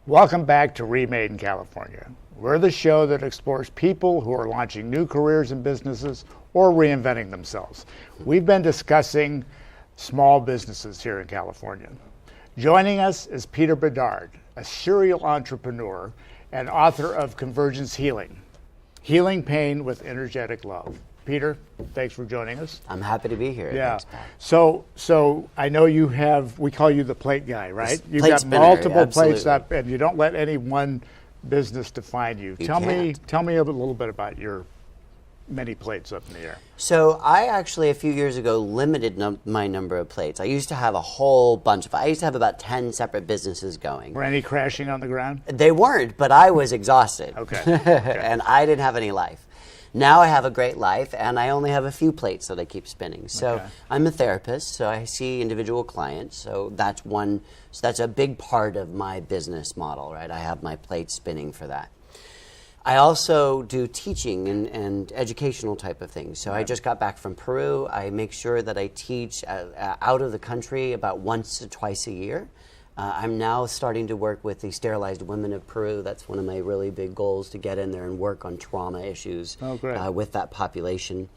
Welcome back to Remade in California. We're the show that explores people who are launching new careers and businesses or reinventing themselves. We've been discussing small businesses here in California. Joining us is Peter Bedard, a serial entrepreneur and author of Convergence Healing, Healing Pain with Energetic Love. Peter, thanks for joining us. I'm happy to be here. Yeah. Thanks, Pat. So I know you have, we call you the plate guy, right? You've plate got spinner, multiple absolutely. plates up, and you don't let any one business define you. Tell me a little bit about your many plates up in the air. So I actually, a few years ago, limited my number of plates. I used to have a whole bunch of, I used to have about 10 separate businesses going. Were any crashing on the ground? They weren't, but I was exhausted. Okay. And I didn't have any life. Now I have a great life, and I only have a few plates that I keep spinning. So I'm a therapist, so I see individual clients. So that's a big part of my business model, right? I have my plates spinning for that. I also do teaching and educational type of things. So I just got back from Peru. I make sure that I teach out of the country about once or twice a year. I'm now starting to work with the sterilized women of Peru. That's one of my really big goals, to get in there and work on trauma issues with that population.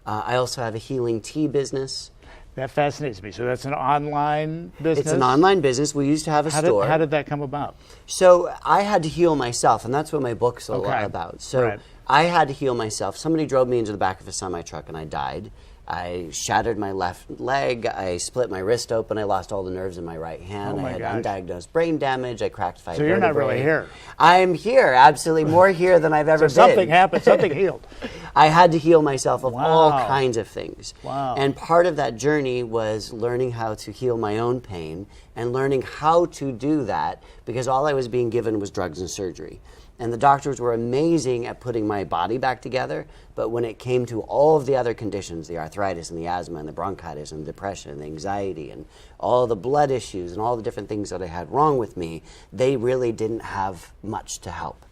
I also have a healing tea business. That fascinates me. So that's an online business? It's an online business. We used to have a store. How did that come about? So I had to heal myself, and that's what my book's a lot about. So I had to heal myself. Somebody drove me into the back of a semi-truck, and I died. I shattered my left leg, I split my wrist open, I lost all the nerves in my right hand, I had undiagnosed brain damage, I cracked 5 vertebrae. So you're not really here. I'm here, absolutely, more here than I've ever been. So something happened, something healed. I had to heal myself of all kinds of things. Wow. And part of that journey was learning how to heal my own pain and learning how to do that, because all I was being given was drugs and surgery. And the doctors were amazing at putting my body back together, but when it came to all of the other conditions, the arthritis and the asthma and the bronchitis and the depression and the anxiety and all the blood issues and all the different things that I had wrong with me, they really didn't have much to help.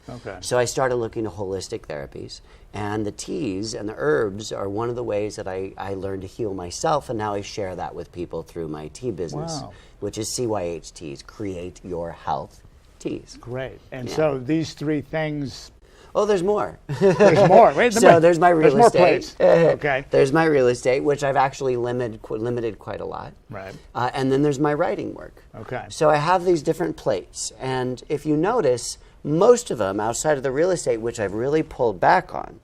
So I started looking at holistic therapies, and the teas and the herbs are one of the ways that I learned to heal myself, and now I share that with people through my tea business, which is CYH Teas, Create Your Health Teas. Great. And so these three things... Oh, there's more. There's more. Wait, so there's my real estate. Plates. Okay. There's my real estate, which I've actually limited quite a lot. Right. And then there's my writing work. Okay. So I have these different plates, and if you notice, most of them outside of the real estate, which I've really pulled back on.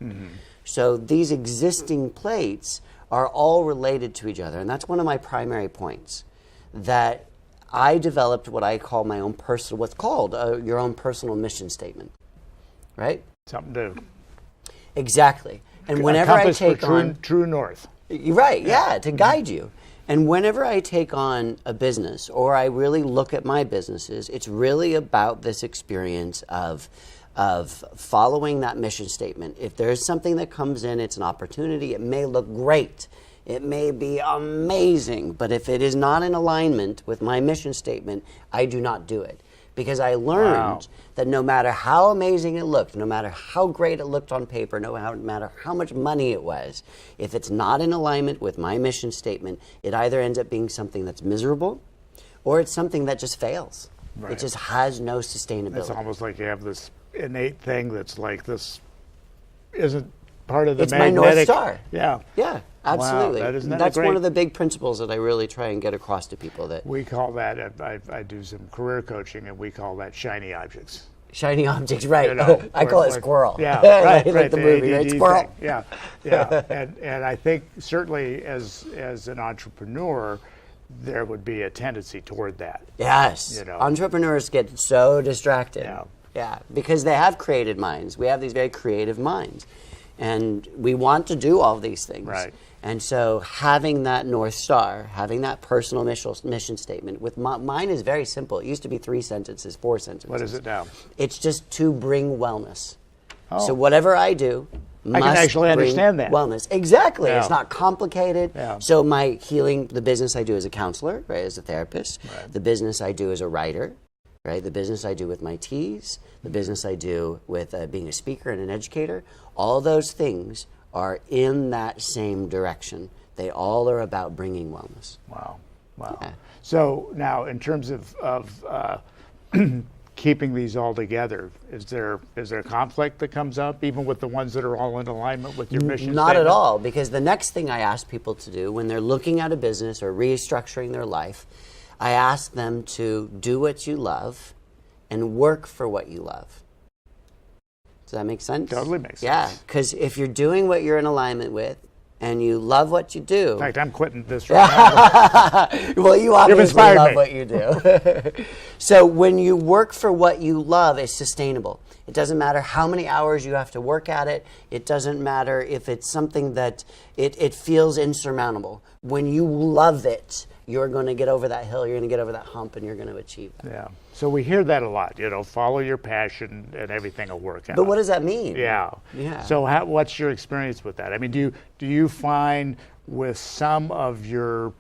So these existing plates are all related to each other, and that's one of my primary points. That I developed what I call my own personal, what's called your own personal mission statement, right? Something to exactly. And whenever I take on true north, right? Yeah, to guide you. And whenever I take on a business, or I really look at my businesses, it's really about this experience of following that mission statement. If there's something that comes in, it's an opportunity. It may look great. It may be amazing, but if it is not in alignment with my mission statement, I do not do it. Because I learned that no matter how amazing it looked, no matter how great it looked on paper, no matter how much money it was, if it's not in alignment with my mission statement, it either ends up being something that's miserable, or it's something that just fails. It just has no sustainability. It's almost like you have this innate thing that's like this isn't part of the it's magnetic... my North Star. Yeah. Yeah, absolutely. Wow, that's one of the big principles that I really try and get across to people. That we call that, I do some career coaching, and we call that shiny objects. Shiny objects, right. You know, I call it squirrel. Yeah, right. Like the movie, right? Squirrel. Thing. Yeah. And I think certainly as an entrepreneur, there would be a tendency toward that. Yes. You know? Entrepreneurs get so distracted. Yeah, because they have creative minds. We have these very creative minds. And we want to do all these things. Right. And so having that North Star, having that personal mission statement, with mine is very simple. It used to be 3 sentences, 4 sentences. What is it now? It's just to bring wellness. So whatever I do must I can actually understand that. Wellness. Exactly. It's not complicated. Yeah. So my healing, the business I do as a counselor, right, as a therapist, the business I do as a writer, right, the business I do with my teas, the business I do with being a speaker and an educator, all those things are in that same direction. They all are about bringing wellness. Wow. Yeah. So now, in terms of keeping these all together? Is there conflict that comes up, even with the ones that are all in alignment with your mission Not statement? at all, because the next thing I ask people to do when they're looking at a business or restructuring their life, I ask them to do what you love and work for what you love. Does that make sense? Totally makes sense. Yeah, because if you're doing what you're in alignment with and you love what you do. In fact, I'm quitting this right now. Well, you obviously inspired love me. what you do. So when you work for what you love, it's sustainable. It doesn't matter how many hours you have to work at it. It doesn't matter if it's something that it feels insurmountable. When you love it, you're going to get over that hill, you're going to get over that hump, and you're going to achieve that. Yeah. So we hear that a lot, follow your passion and everything will work out. But what does that mean? Yeah. Yeah. So what's your experience with that? I mean, do you find with some of your,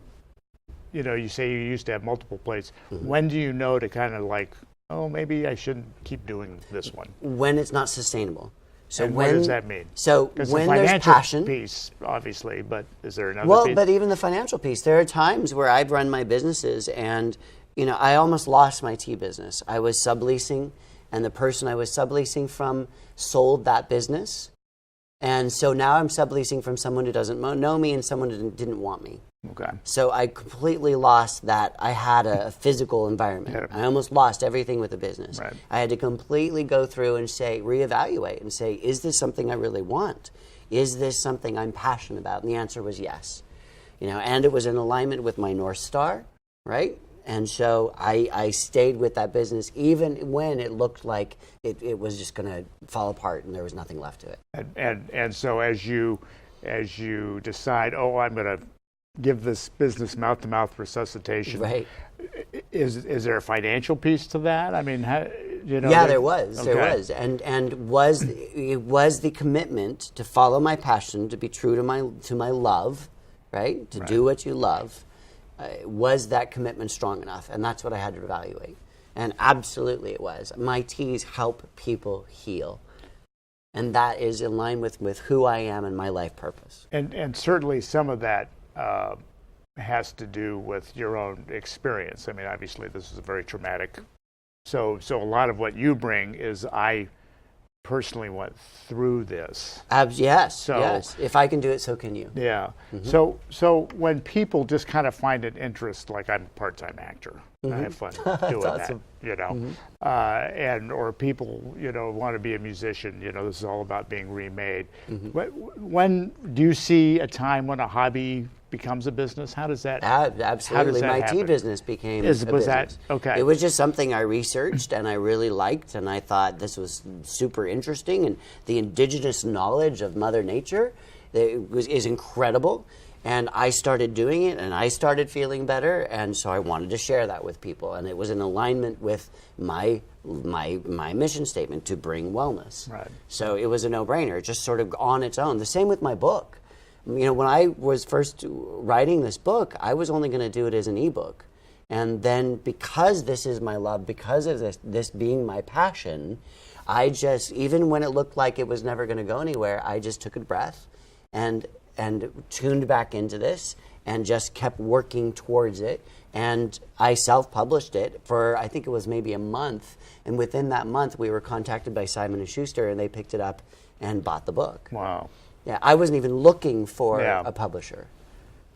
you say you used to have multiple plates, when do you know to kind of like, oh, maybe I shouldn't keep doing this one? When it's not sustainable. So and what does that mean? So Because when the there's financial passion, piece, obviously, but is there another well, piece? but even the financial piece, there are times where I've run my businesses and, I almost lost my tea business. I was subleasing, and the person I was subleasing from sold that business. And so now I'm subleasing from someone who doesn't know me and someone who didn't want me. Okay. So I completely lost that. I had a physical environment. Yeah. I almost lost everything with the business. Right. I had to completely go through and reevaluate and say, is this something I really want? Is this something I'm passionate about? And the answer was yes. And it was in alignment with my North Star, right? And so I stayed with that business even when it looked like it was just going to fall apart and there was nothing left to it. And so as you decide, I'm going to give this business mouth-to-mouth resuscitation. Right. Is there a financial piece to that? I mean, Yeah, there was. Okay. There was, and it was the commitment to follow my passion, to be true to my love, right? To do what you love. Was that commitment strong enough? And that's what I had to evaluate. And absolutely, it was. My teas help people heal, and that is in line with who I am and my life purpose. And certainly some of that has to do with your own experience. I mean, obviously, this is a very traumatic. So a lot of what you bring is I personally went through this. Yes. If I can do it, so can you. Yeah. Mm-hmm. So when people just kind of find an interest, like I'm a part-time actor, I have fun doing awesome. that, and or people want to be a musician. This is all about being remade. When do you see a time when a hobby becomes a business? How does that? Absolutely. How does that my happen? tea business became a Was business. that okay? It was just something I researched and I really liked, and I thought this was super interesting, and the indigenous knowledge of Mother Nature is incredible. And I started doing it, and I started feeling better, and so I wanted to share that with people, and it was in alignment with my mission statement to bring wellness. Right. So it was a no-brainer, just sort of on its own. The same with my book. When I was first writing this book, I was only going to do it as an ebook. And then because this is my love, because of this being my passion, I just, even when it looked like it was never going to go anywhere, I just took a breath and tuned back into this and just kept working towards it. And I self-published it for, I think it was maybe a month. And within that month, we were contacted by Simon & Schuster, and they picked it up and bought the book. Wow. Yeah, I wasn't even looking for Yeah. a publisher.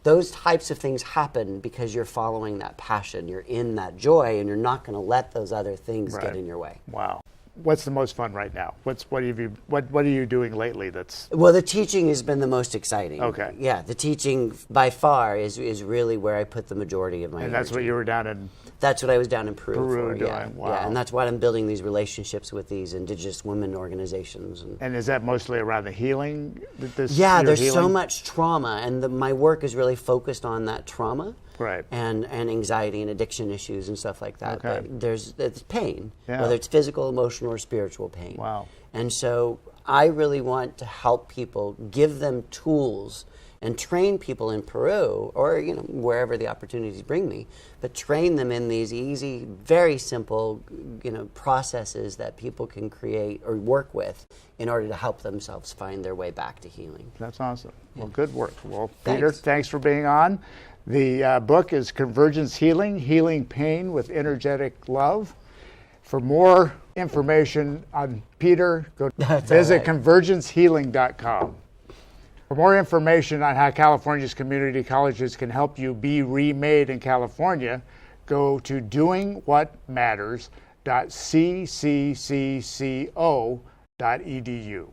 Those types of things happen because you're following that passion, you're in that joy, and you're not going to let those other things get in your way. Wow. What's the most fun right now? What are you doing lately that's... Well, the teaching has been the most exciting. Okay. Yeah, the teaching by far is really where I put the majority of my And that's what energy. you were down in... That's what I was down in Peru for. doing. Yeah. Wow. Yeah, and that's why I'm building these relationships with these indigenous women organizations. And is that mostly around the healing? Yeah, there's so healing? much trauma, and my work is really focused on that trauma. Right. And anxiety and addiction issues and stuff like that. Okay. But it's pain, Yeah. whether it's physical, emotional, or spiritual pain. Wow. And so I really want to help people, give them tools, and train people in Peru or wherever the opportunities bring me, but train them in these easy, very simple processes that people can create or work with in order to help themselves find their way back to healing. That's awesome. Well, good work. Well, Thanks. Peter, thanks for being on. The book is Convergence Healing, Healing Pain with Energetic Love. For more information on Peter, go visit right. convergencehealing.com. For more information on how California's community colleges can help you be remade in California, go to doingwhatmatters.cccco.edu.